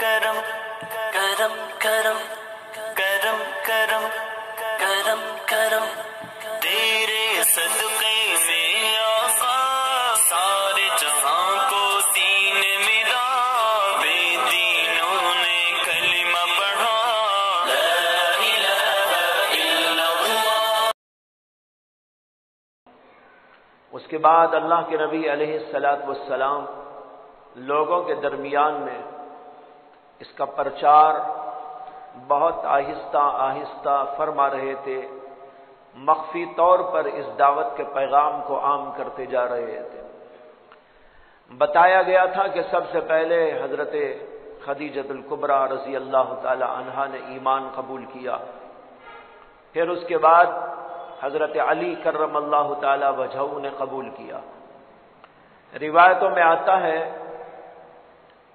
کرم کرم کرم کرم کرم کرم کرم تیرے صدقے میں آقا سارے جہاں کو دین ملا، بے دینوں نے کلمہ پڑھا لا الہ الا اللہ۔ اس کے بعد اللہ کے نبی علیہ الصلاۃ والسلام لوگوں کے درمیان میں اس کا پرچار بہت آہستہ آہستہ فرما رہے تھے، مخفی طور پر اس دعوت کے پیغام کو عام کرتے جا رہے تھے۔ بتایا گیا تھا کہ سب سے پہلے حضرت خدیجہ الکبریٰ رضی اللہ تعالی عنہا نے ایمان قبول کیا، پھر اس کے بعد حضرت علی کرم اللہ تعالی وجہہ نے قبول کیا۔ روایتوں میں آتا ہے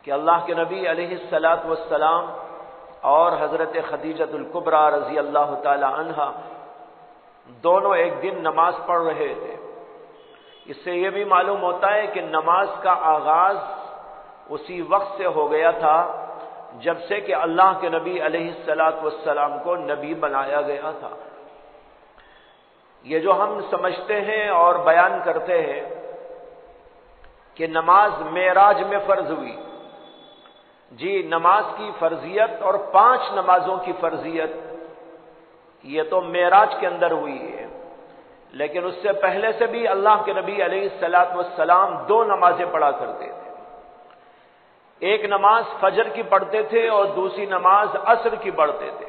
کہ اللہ کے نبی علیہ الصلاۃ والسلام اور حضرت خدیجہ الکبریٰ رضی اللہ تعالی عنہا دونوں ایک دن نماز پڑھ رہے تھے۔ اس سے یہ بھی معلوم ہوتا ہے کہ نماز کا آغاز اسی وقت سے ہو گیا تھا جب سے کہ اللہ کے نبی علیہ الصلاۃ والسلام کو نبی بنایا گیا تھا۔ یہ جو ہم سمجھتے ہیں اور بیان کرتے ہیں کہ نماز معراج میں فرض ہوئی، جی نماز کی فرضیت اور 5 نمازوں کی فرضیت یہ تو معراج کے اندر ہوئی ہے، لیکن اس سے پہلے سے بھی اللہ کے نبی علیہ الصلاۃ والسلام 2 نمازیں پڑھا کرتے تھے۔ ایک نماز فجر کی پڑھتے تھے اور دوسری نماز عصر کی پڑھتے تھے۔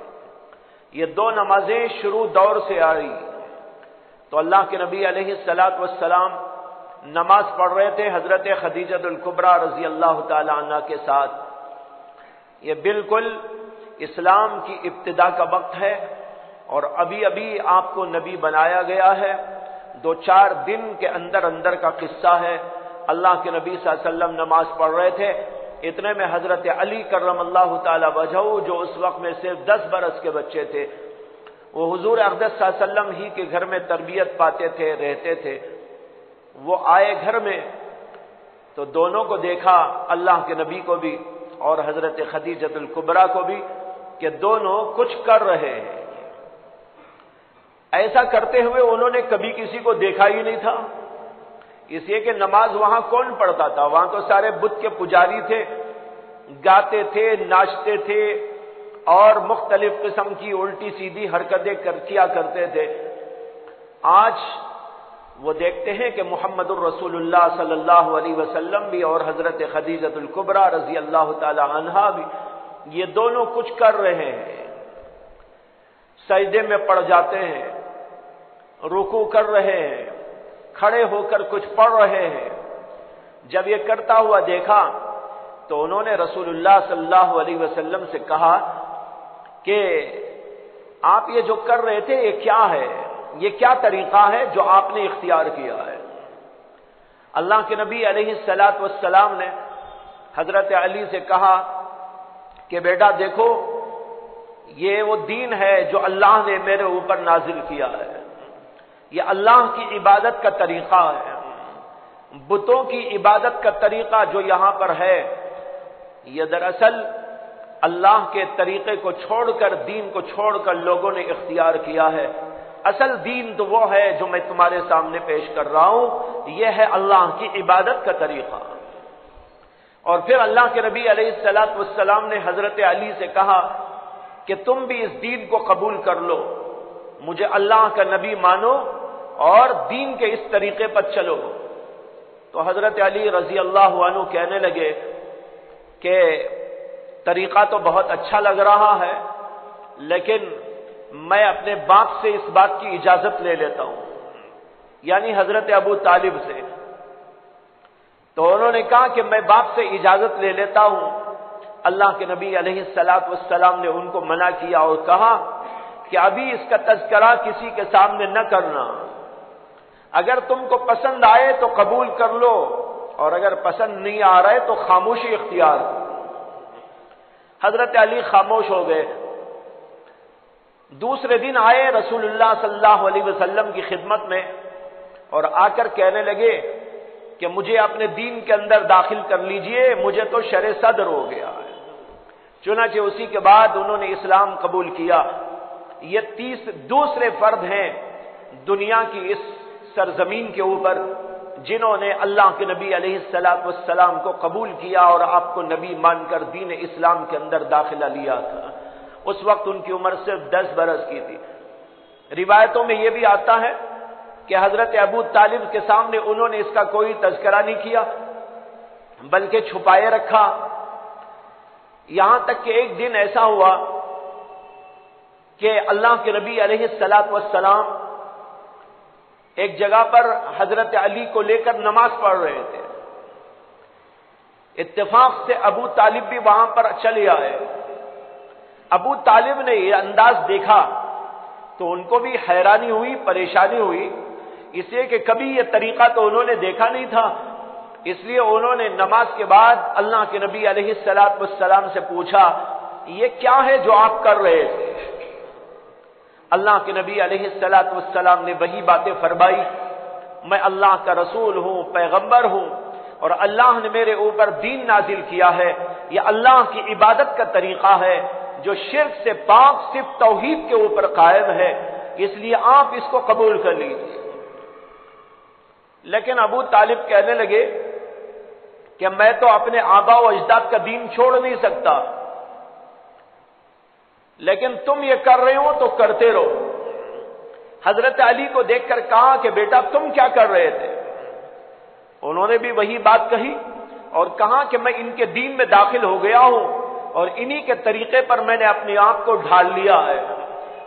یہ 2 نمازیں شروع دور سے آ رہی ہیں۔ تو اللہ کے نبی علیہ الصلاۃ والسلام نماز پڑھ رہے تھے حضرت خدیجہ الکبریٰ رضی اللہ تعالی عنہا کے ساتھ۔ یہ بالکل اسلام کی ابتدا کا وقت ہے اور ابھی ابھی آپ کو نبی بنایا گیا ہے۔ 2-4 دن کے اندر کا قصہ ہے۔ اللہ کے نبی صلی اللہ علیہ وسلم نماز پڑھ رہے تھے، اتنے میں حضرت علی کرم اللہ تعالی وجہہ جو اس وقت میں صرف 10 برس کے بچے تھے، وہ حضور اقدس صلی اللہ علیہ وسلم ہی کے گھر میں تربیت پاتے تھے، رہتے تھے۔ وہ آئے گھر میں تو دونوں کو دیکھا، اللہ کے نبی کو بھی اور حضرت خدیجہ الکبریٰ کو بھی، کہ دونوں کچھ کر رہے ہیں۔ ایسا کرتے ہوئے انہوں نے کبھی کسی کو دیکھا ہی نہیں تھا، اس لیے کہ نماز وہاں کون پڑھتا تھا؟ وہاں تو سارے بت کے پجاری تھے، گاتے تھے، ناچتے تھے اور مختلف قسم کی الٹی سیدھی حرکتیں کیا کرتے تھے۔ آج وہ دیکھتے ہیں کہ محمد الرسول اللہ صلی اللہ علیہ وسلم بھی اور حضرت خدیجہ الکبریٰ رضی اللہ تعالی عنہا بھی، یہ دونوں کچھ کر رہے ہیں، سجدے میں پڑ جاتے ہیں، رکوع کر رہے ہیں، کھڑے ہو کر کچھ پڑھ رہے ہیں۔ جب یہ کرتا ہوا دیکھا تو انہوں نے رسول اللہ صلی اللہ علیہ وسلم سے کہا کہ آپ یہ جو کر رہے تھے یہ کیا ہے؟ یہ کیا طریقہ ہے جو آپ نے اختیار کیا ہے؟ اللہ کے نبی علیہ الصلاۃ والسلام نے حضرت علی سے کہا کہ بیٹا دیکھو، یہ وہ دین ہے جو اللہ نے میرے اوپر نازل کیا ہے، یہ اللہ کی عبادت کا طریقہ ہے۔ بتوں کی عبادت کا طریقہ جو یہاں پر ہے، یہ دراصل اللہ کے طریقے کو چھوڑ کر، دین کو چھوڑ کر لوگوں نے اختیار کیا ہے۔ اصل دین تو وہ ہے جو میں تمہارے سامنے پیش کر رہا ہوں، یہ ہے اللہ کی عبادت کا طریقہ۔ اور پھر اللہ کے نبی علیہ الصلاۃ والسلام نے حضرت علی سے کہا کہ تم بھی اس دین کو قبول کر لو، مجھے اللہ کا نبی مانو اور دین کے اس طریقے پر چلو۔ تو حضرت علی رضی اللہ عنہ کہنے لگے کہ طریقہ تو بہت اچھا لگ رہا ہے، لیکن میں اپنے باپ سے اس بات کی اجازت لے لیتا ہوں، یعنی حضرت ابو طالب سے۔ تو انہوں نے کہا کہ میں باپ سے اجازت لے لیتا ہوں۔ اللہ کے نبی علیہ الصلاۃ والسلام نے ان کو منع کیا اور کہا کہ ابھی اس کا تذکرہ کسی کے سامنے نہ کرنا، اگر تم کو پسند آئے تو قبول کر لو اور اگر پسند نہیں آ رہے تو خاموشی اختیار کرو۔ حضرت علی خاموش ہو گئے۔ دوسرے دن آئے رسول اللہ صلی اللہ علیہ وسلم کی خدمت میں اور آ کر کہنے لگے کہ مجھے اپنے دین کے اندر داخل کر لیجئے، مجھے تو شرع صدر ہو گیا ہے۔ چنانچہ اسی کے بعد انہوں نے اسلام قبول کیا۔ یہ دوسرے فرد ہیں دنیا کی اس سرزمین کے اوپر جنہوں نے اللہ کے نبی علیہ الصلوۃ والسلام کو قبول کیا اور آپ کو نبی مان کر دین اسلام کے اندر داخلہ لیا تھا۔ اس وقت ان کی عمر صرف 10 برس کی تھی۔ روایتوں میں یہ بھی آتا ہے کہ حضرت ابو طالب کے سامنے انہوں نے اس کا کوئی تذکرہ نہیں کیا بلکہ چھپائے رکھا، یہاں تک کہ ایک دن ایسا ہوا کہ اللہ کے نبی علیہ الصلوۃ والسلام ایک جگہ پر حضرت علی کو لے کر نماز پڑھ رہے تھے۔ اتفاق سے ابو طالب بھی وہاں پر چلے آئے۔ ابو طالب نے یہ انداز دیکھا تو ان کو بھی حیرانی ہوئی، پریشانی ہوئی، اس لیے کہ کبھی یہ طریقہ تو انہوں نے دیکھا نہیں تھا۔ اس لیے انہوں نے نماز کے بعد اللہ کے نبی علیہ الصلوۃ والسلام سے پوچھا، یہ کیا ہے جو آپ کر رہے تھے؟ اللہ کے نبی علیہ الصلوۃ والسلام نے وہی باتیں فرمائی، میں اللہ کا رسول ہوں، پیغمبر ہوں، اور اللہ نے میرے اوپر دین نازل کیا ہے، یہ اللہ کی عبادت کا طریقہ ہے جو شرک سے پاک صرف توحید کے اوپر قائم ہے، اس لیے آپ اس کو قبول کر لیجیے۔ لیکن ابو طالب کہنے لگے کہ میں تو اپنے آبا و اجداد کا دین چھوڑ نہیں سکتا، لیکن تم یہ کر رہے ہو تو کرتے رہو۔ حضرت علی کو دیکھ کر کہا کہ بیٹا تم کیا کر رہے تھے؟ انہوں نے بھی وہی بات کہی اور کہا کہ میں ان کے دین میں داخل ہو گیا ہوں اور انہی کے طریقے پر میں نے اپنے آپ کو ڈھال لیا ہے۔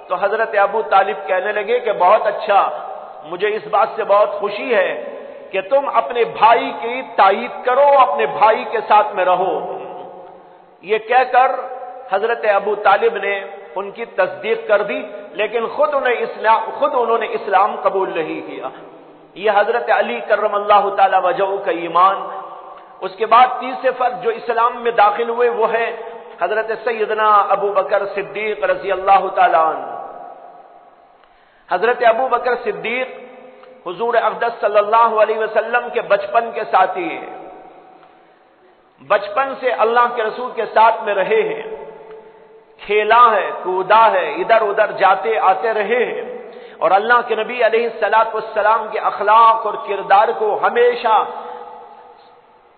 تو حضرت ابو طالب کہنے لگے کہ بہت اچھا، مجھے اس بات سے بہت خوشی ہے کہ تم اپنے بھائی کی تائید کرو، اپنے بھائی کے ساتھ میں رہو۔ یہ کہہ کر حضرت ابو طالب نے ان کی تصدیق کر دی، لیکن خود انہوں نے اسلام قبول نہیں کیا۔ یہ حضرت علی کرم اللہ تعالی وجہہ کا ایمان۔ اس کے بعد تیسرے فرد جو اسلام میں داخل ہوئے وہ ہے حضرت سیدنا ابو بکر صدیق رضی اللہ تعالی عنہ۔ حضرت ابو بکر صدیق حضور اقدس صلی اللہ علیہ وسلم کے بچپن کے ساتھی ہیں، بچپن سے اللہ کے رسول کے ساتھ میں رہے ہیں، کھیلا ہے، کودا ہے، ادھر ادھر جاتے آتے رہے ہیں، اور اللہ کے نبی علیہ الصلوۃ والسلام کے اخلاق اور کردار کو ہمیشہ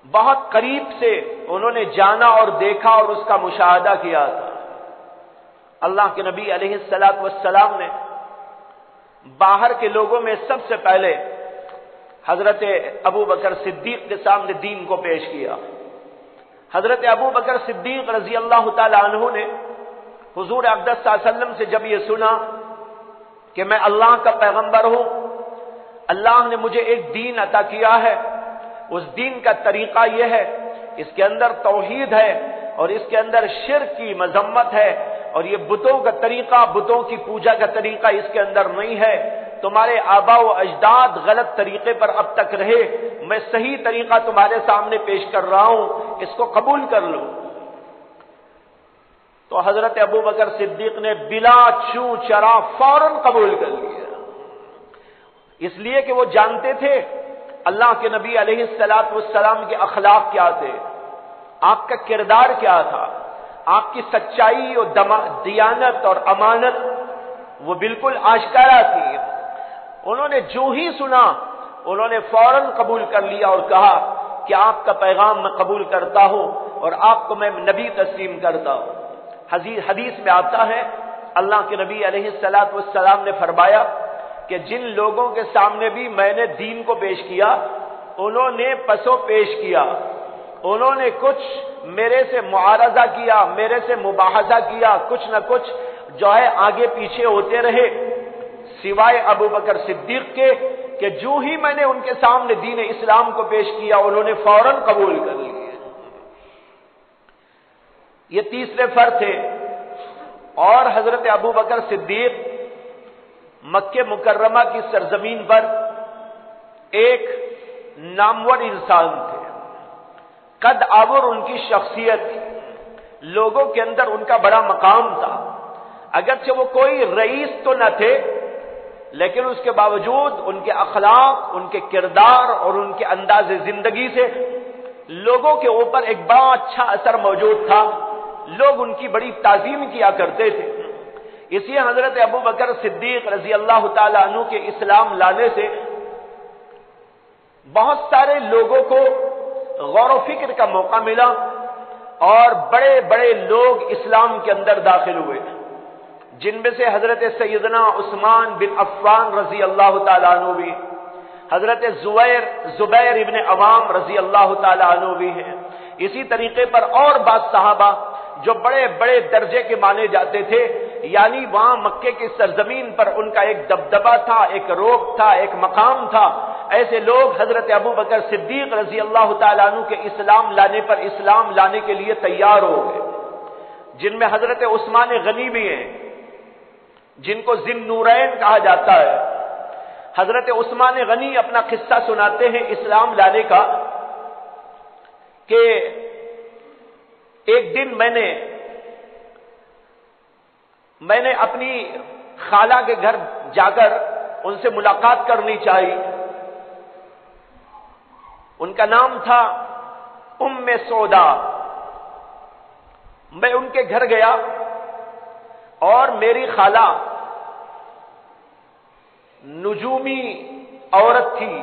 بہت قریب سے انہوں نے جانا اور دیکھا اور اس کا مشاہدہ کیا تھا۔ اللہ کے نبی علیہ الصلوۃ والسلام نے باہر کے لوگوں میں سب سے پہلے حضرت ابو بکر صدیق کے سامنے دین کو پیش کیا۔ حضرت ابو بکر صدیق رضی اللہ تعالی عنہ نے حضور اقدس صلی اللہ علیہ وسلم سے جب یہ سنا کہ میں اللہ کا پیغمبر ہوں، اللہ نے مجھے ایک دین عطا کیا ہے، اس دین کا طریقہ یہ ہے، اس کے اندر توحید ہے اور اس کے اندر شرک کی مذمت ہے، اور یہ بتوں کا طریقہ، بتوں کی پوجا کا طریقہ اس کے اندر نہیں ہے، تمہارے آبا و اجداد غلط طریقے پر اب تک رہے، میں صحیح طریقہ تمہارے سامنے پیش کر رہا ہوں، اس کو قبول کر لو۔ تو حضرت ابو بکر صدیق نے بلا چوں چرا فوراً قبول کر لیا، اس لیے کہ وہ جانتے تھے اللہ کے نبی علیہ الصلوۃ والسلام کے اخلاق کیا تھے، آپ کا کردار کیا تھا، آپ کی سچائی اور دیانت اور امانت وہ بالکل آشکارا تھی۔ انہوں نے جو ہی سنا انہوں نے فوراً قبول کر لیا اور کہا کہ آپ کا پیغام میں قبول کرتا ہوں اور آپ کو میں نبی تسلیم کرتا ہوں۔ حدیث میں آتا ہے اللہ کے نبی علیہ الصلوۃ والسلام نے فرمایا کہ جن لوگوں کے سامنے بھی میں نے دین کو پیش کیا انہوں نے پسو پیش کیا، انہوں نے کچھ میرے سے معارضہ کیا، میرے سے مباحثہ کیا، کچھ نہ کچھ جو ہے آگے پیچھے ہوتے رہے، سوائے ابو بکر صدیق کے کہ جو ہی میں نے ان کے سامنے دین اسلام کو پیش کیا انہوں نے فوراً قبول کر لیا۔ یہ تیسرے فرد تھے۔ اور حضرت ابو بکر صدیق مکہ مکرمہ کی سرزمین پر ایک نامور انسان تھے، قد آور ان کی شخصیت تھی، لوگوں کے اندر ان کا بڑا مقام تھا، اگرچہ وہ کوئی رئیس تو نہ تھے لیکن اس کے باوجود ان کے اخلاق، ان کے کردار اور ان کے انداز زندگی سے لوگوں کے اوپر ایک بڑا اچھا اثر موجود تھا۔ لوگ ان کی بڑی تعظیم کیا کرتے تھے۔ اسی حضرت ابو بکر صدیق رضی اللہ تعالی عنہ کے اسلام لانے سے بہت سارے لوگوں کو غور و فکر کا موقع ملا اور بڑے بڑے لوگ اسلام کے اندر داخل ہوئے، جن میں سے حضرت سیدنا عثمان بن عفان رضی اللہ تعالیٰ عنہ بھی، حضرت زبیر ابن عوام رضی اللہ تعالیٰ عنہ بھی ہیں۔ اسی طریقے پر اور بعض صحابہ جو بڑے بڑے درجے کے مانے جاتے تھے، یعنی وہاں مکے کی سرزمین پر ان کا ایک دبدبہ تھا، ایک روب تھا، ایک مقام تھا، ایسے لوگ حضرت ابو بکر صدیق رضی اللہ تعالیٰ عنہ کے اسلام لانے پر اسلام لانے کے لیے تیار ہو گئے، جن میں حضرت عثمان غنی بھی ہیں، جن کو ذی النورین کہا جاتا ہے۔ حضرت عثمان غنی اپنا قصہ سناتے ہیں اسلام لانے کا کہ ایک دن میں نے اپنی خالہ کے گھر جا کر ان سے ملاقات کرنی چاہی۔ ان کا نام تھا ام سودا۔ میں ان کے گھر گیا اور میری خالہ نجومی عورت تھی،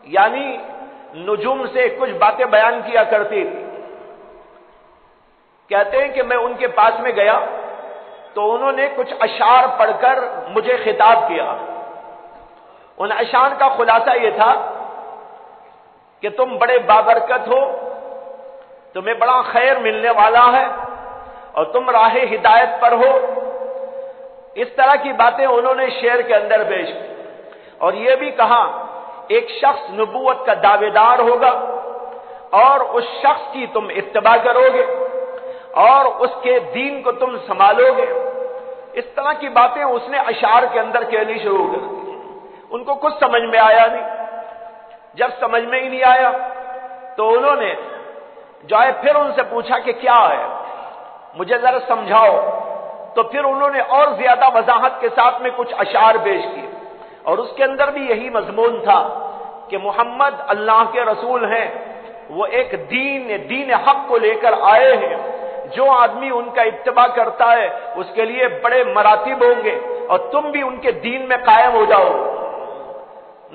یعنی نجوم سے کچھ باتیں بیان کیا کرتی تھی۔ کہتے ہیں کہ میں ان کے پاس میں گیا تو انہوں نے کچھ اشعار پڑھ کر مجھے خطاب کیا۔ ان اشعار کا خلاصہ یہ تھا کہ تم بڑے بابرکت ہو، تمہیں بڑا خیر ملنے والا ہے اور تم راہ ہدایت پر ہو۔ اس طرح کی باتیں انہوں نے شعر کے اندر پیش کی، اور یہ بھی کہا ایک شخص نبوت کا دعوے دار ہوگا اور اس شخص کی تم اتباع کرو گے اور اس کے دین کو تم سنبھالو گے۔ اس طرح کی باتیں اس نے اشعار کے اندر کہنی شروع کر دی۔ ان کو کچھ سمجھ میں آیا نہیں۔ جب سمجھ میں ہی نہیں آیا تو انہوں نے جو ہے پھر ان سے پوچھا کہ کیا ہے، مجھے ذرا سمجھاؤ۔ تو پھر انہوں نے اور زیادہ وضاحت کے ساتھ میں کچھ اشعار پیش کیے، اور اس کے اندر بھی یہی مضمون تھا کہ محمد اللہ کے رسول ہیں، وہ ایک دین حق کو لے کر آئے ہیں۔ جو آدمی ان کا اتباع کرتا ہے اس کے لیے بڑے مراتب ہوں گے، اور تم بھی ان کے دین میں قائم ہو جاؤ۔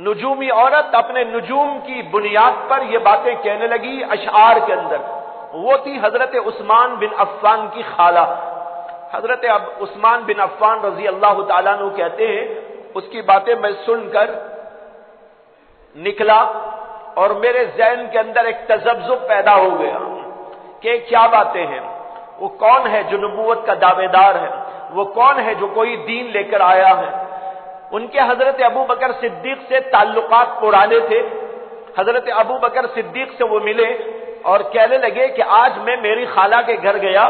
نجومی عورت اپنے نجوم کی بنیاد پر یہ باتیں کہنے لگی اشعار کے اندر۔ وہ تھی حضرت عثمان بن عفان کی خالہ۔ حضرت عثمان بن عفان رضی اللہ تعالیٰ عنہ کہتے ہیں اس کی باتیں میں سن کر نکلا اور میرے ذہن کے اندر ایک تذبذب پیدا ہو گیا کہ کیا باتیں ہیں، وہ کون ہے جو نبوت کا دعوے دار ہے، وہ کون ہے جو کوئی دین لے کر آیا ہے۔ ان کے حضرت ابو بکر صدیق سے تعلقات پرانے تھے۔ حضرت ابو بکر صدیق سے وہ ملے اور کہنے لگے کہ آج میں میری خالہ کے گھر گیا،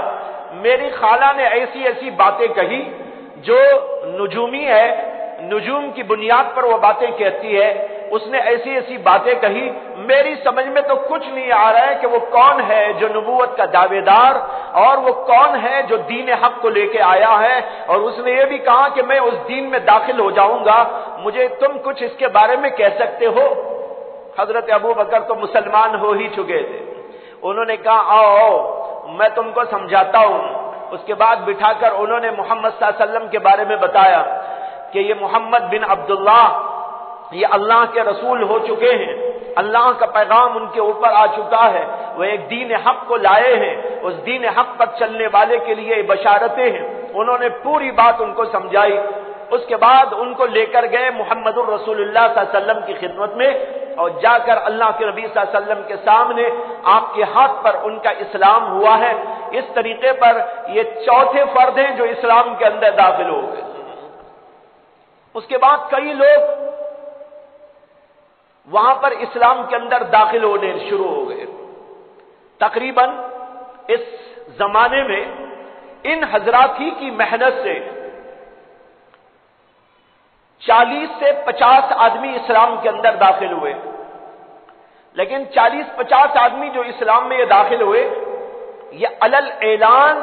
میری خالہ نے ایسی ایسی باتیں کہی جو نجومی ہے، نجوم کی بنیاد پر وہ باتیں کہتی ہے۔ اس نے ایسی ایسی باتیں کہی، میری سمجھ میں تو کچھ نہیں آ رہا ہے کہ وہ کون ہے جو نبوت کا دعوے دار، اور وہ کون ہے جو دین حق کو لے کے آیا ہے۔ اور اس نے یہ بھی کہا کہ میں اس دین میں داخل ہو جاؤں گا، مجھے تم کچھ اس کے بارے میں کہہ سکتے ہو؟ حضرت ابو بکر تو مسلمان ہو ہی چکے تھے۔ انہوں نے کہا آؤ میں تم کو سمجھاتا ہوں۔ اس کے بعد بٹھا کر انہوں نے محمد صلی اللہ علیہ وسلم کے بارے میں بتایا کہ یہ محمد بن عبداللہ یہ اللہ کے رسول ہو چکے ہیں، اللہ کا پیغام ان کے اوپر آ چکا ہے، وہ ایک دین حق کو لائے ہیں، اس دین حق پر چلنے والے کے لیے بشارتیں ہیں۔ انہوں نے پوری بات ان کو سمجھائی۔ اس کے بعد ان کو لے کر گئے محمد الرسول اللہ صلی اللہ علیہ وسلم کی خدمت میں، اور جا کر اللہ کے نبی صلی اللہ علیہ وسلم کے سامنے آپ کے ہاتھ پر ان کا اسلام ہوا ہے۔ اس طریقے پر یہ چوتھے فرد ہیں جو اسلام کے اندر داخل ہو گئے۔ اس کے بعد کئی لوگ وہاں پر اسلام کے اندر داخل ہونے شروع ہو گئے۔ تقریباً اس زمانے میں ان حضرات ہی کی محنت سے 40 سے 50 آدمی اسلام کے اندر داخل ہوئے، لیکن 40-50 آدمی جو اسلام میں یہ داخل ہوئے، یہ علل اعلان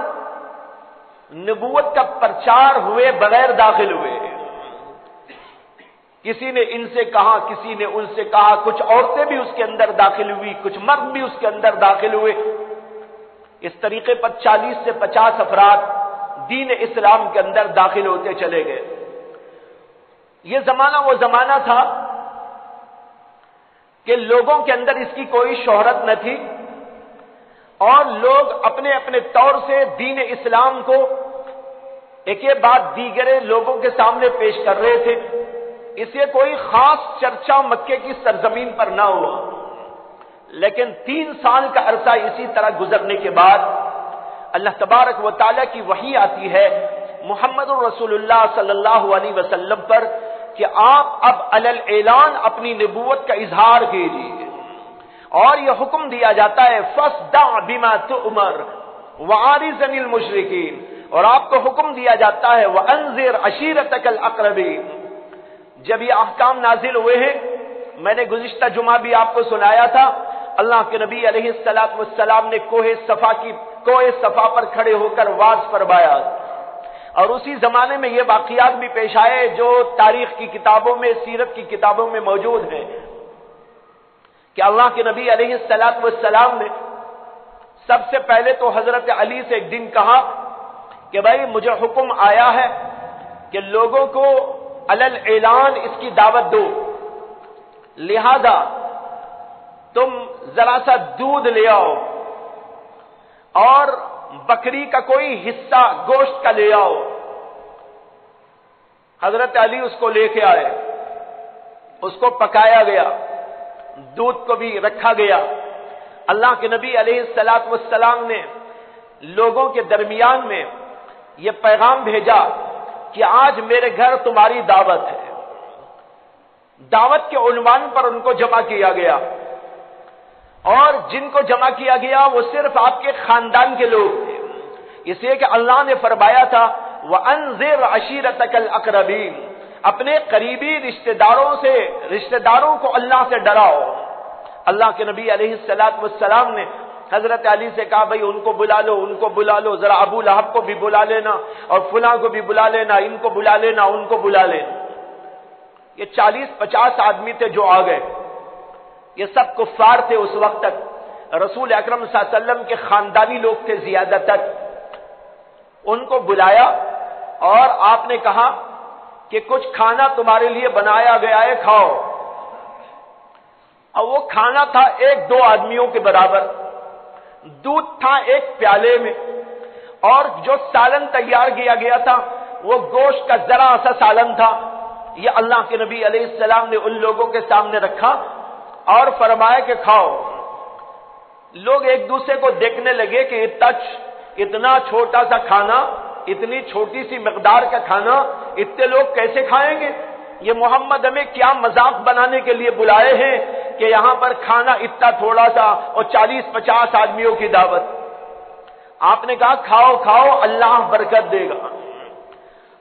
نبوت کا پرچار ہوئے بغیر داخل ہوئے۔ کسی نے ان سے کہا، کسی نے ان سے کہا، کچھ عورتیں بھی اس کے اندر داخل ہوئی، کچھ مرد بھی اس کے اندر داخل ہوئے۔ اس طریقے پر 40 سے 50 افراد دین اسلام کے اندر داخل ہوتے چلے گئے۔ یہ زمانہ وہ زمانہ تھا کہ لوگوں کے اندر اس کی کوئی شہرت نہ تھی اور لوگ اپنے اپنے طور سے دین اسلام کو ایک بعد دیگرے لوگوں کے سامنے پیش کر رہے تھے۔ اسے کوئی خاص چرچا مکے کی سرزمین پر نہ ہوا، لیکن 3 سال کا عرصہ اسی طرح گزرنے کے بعد اللہ تبارک و تعالیٰ کی وحی آتی ہے محمد رسول اللہ صلی اللہ علیہ وسلم پر کہ آپ اب علی اعلان اپنی نبوت کا اظہار کیجیے، اور یہ حکم دیا جاتا ہے فاصدع بما تؤمر وعارض عن المشرکین، اور آپ کو حکم دیا جاتا ہے وانذر عشیرتک الاقربین۔ جب یہ احکام نازل ہوئے ہیں، میں نے گزشتہ جمعہ بھی آپ کو سنایا تھا، اللہ کے نبی علیہ الصلوۃ والسلام نے کوہ صفا پر کھڑے ہو کر واز فرمایا، اور اسی زمانے میں یہ واقعات بھی پیش آئے جو تاریخ کی کتابوں میں، سیرت کی کتابوں میں موجود ہیں کہ اللہ کے نبی علیہ الصلوۃ والسلام نے سب سے پہلے تو حضرت علی سے ایک دن کہا کہ بھائی مجھے حکم آیا ہے کہ لوگوں کو علل اعلان اس کی دعوت دو، لہذا تم ذرا سا دودھ لے آؤ اور بکری کا کوئی حصہ گوشت کا لے آؤ۔ حضرت علی اس کو لے کے آئے، اس کو پکایا گیا، دودھ کو بھی رکھا گیا۔ اللہ کے نبی علیہ الصلوۃ والسلام نے لوگوں کے درمیان میں یہ پیغام بھیجا کہ آج میرے گھر تمہاری دعوت ہے۔ دعوت کے عنوان پر ان کو جمع کیا گیا، اور جن کو جمع کیا گیا وہ صرف آپ کے خاندان کے لوگ تھے، اس لیے کہ اللہ نے فرمایا تھا وَأَنذِرْ عَشِيرَتَكَ الْأَقْرَبِينَ، اپنے قریبی رشتہ داروں کو اللہ سے ڈراؤ۔ اللہ کے نبی علیہ الصلوۃ والسلام نے حضرت علی سے کہا بھائی ان کو بلا لو، ان کو بلا لو، ذرا ابو لہب کو بھی بلا لینا اور فلاں کو بھی بلا لینا، ان کو بلا لینا، ان کو بلا لینا۔ یہ 40-50 آدمی تھے جو آ گئے، یہ سب کفار تھے اس وقت تک، رسول اکرم صلی اللہ علیہ وسلم کے خاندانی لوگ تھے زیادہ تر۔ ان کو بلایا اور آپ نے کہا کہ کچھ کھانا تمہارے لیے بنایا گیا ہے، کھاؤ۔ اور وہ کھانا تھا 1-2 آدمیوں کے برابر، دودھ تھا 1 پیالے میں، اور جو سالن تیار کیا گیا تھا وہ گوشت کا ذرا سا سالن تھا۔ یہ اللہ کے نبی علیہ السلام نے ان لوگوں کے سامنے رکھا اور فرمایا کہ کھاؤ۔ لوگ ایک دوسرے کو دیکھنے لگے کہ اتنا چھوٹا سا کھانا، اتنی چھوٹی سی مقدار کا کھانا اتنے لوگ کیسے کھائیں گے؟ یہ محمد ہمیں کیا مذاق بنانے کے لیے بلائے ہیں کہ یہاں پر کھانا اتنا تھوڑا سا اور 40-50 آدمیوں کی دعوت۔ آپ نے کہا کھاؤ کھاؤ، اللہ برکت دے گا۔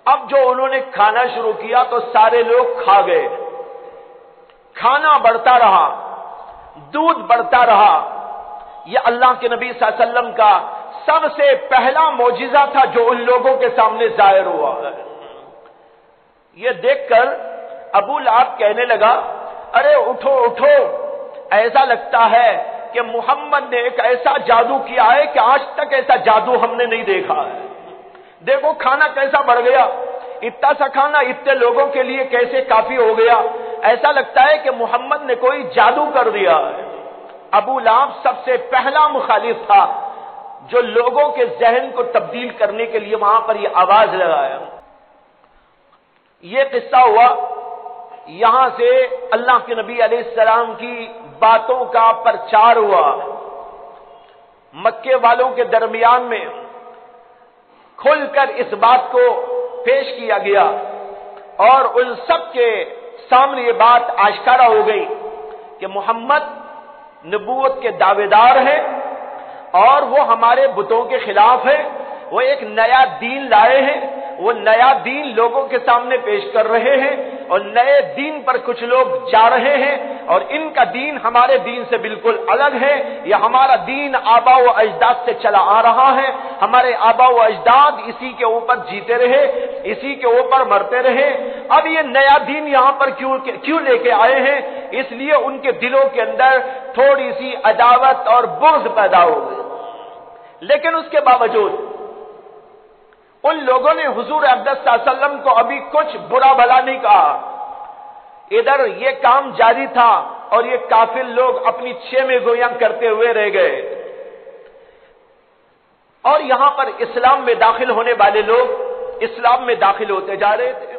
اب جو انہوں نے کھانا شروع کیا تو سارے لوگ کھا گئے، کھانا بڑھتا رہا، دودھ بڑھتا رہا۔ یہ اللہ کے نبی صلی اللہ علیہ وسلم کا سب سے پہلا معجزہ تھا جو ان لوگوں کے سامنے ظاہر ہوا ہے۔ یہ دیکھ کر ابو لہب کہنے لگا ارے اٹھو اٹھو، ایسا لگتا ہے کہ محمد نے ایک ایسا جادو کیا ہے کہ آج تک ایسا جادو ہم نے نہیں دیکھا ہے۔ دیکھو کھانا کیسا بڑھ گیا، اتنا سا کھانا اتنے لوگوں کے لیے کیسے کافی ہو گیا، ایسا لگتا ہے کہ محمد نے کوئی جادو کر دیا ہے۔ ابو لہب سب سے پہلا مخالف تھا جو لوگوں کے ذہن کو تبدیل کرنے کے لیے وہاں پر یہ آواز لگایا۔ یہ قصہ ہوا، یہاں سے اللہ کے نبی علیہ السلام کی باتوں کا پرچار ہوا، مکے والوں کے درمیان میں کھل کر اس بات کو پیش کیا گیا، اور ان سب کے سامنے یہ بات آشکارا ہو گئی کہ محمد نبوت کے دعوے دار ہیں اور وہ ہمارے بتوں کے خلاف ہے، وہ ایک نیا دین لائے ہیں، وہ نیا دین لوگوں کے سامنے پیش کر رہے ہیں، اور نئے دین پر کچھ لوگ جا رہے ہیں، اور ان کا دین ہمارے دین سے بالکل الگ ہے۔ یہ ہمارا دین آبا و اجداد سے چلا آ رہا ہے، ہمارے آبا و اجداد اسی کے اوپر جیتے رہے، اسی کے اوپر مرتے رہے، اب یہ نیا دین یہاں پر کیوں لے کے آئے ہیں؟ اس لیے ان کے دلوں کے اندر تھوڑی سی عداوت اور بغض پیدا ہو گئی۔ لیکن اس کے باوجود ان لوگوں نے حضور اقدس صلی اللہ علیہ وسلم کو ابھی کچھ برا بھلا نہیں کہا. ادھر یہ کام جاری تھا اور یہ کافر لوگ اپنی خیمے گویاں کرتے ہوئے رہ گئے. اور یہاں پر اسلام میں داخل ہونے والے لوگ اسلام میں داخل ہوتے جا رہے تھے.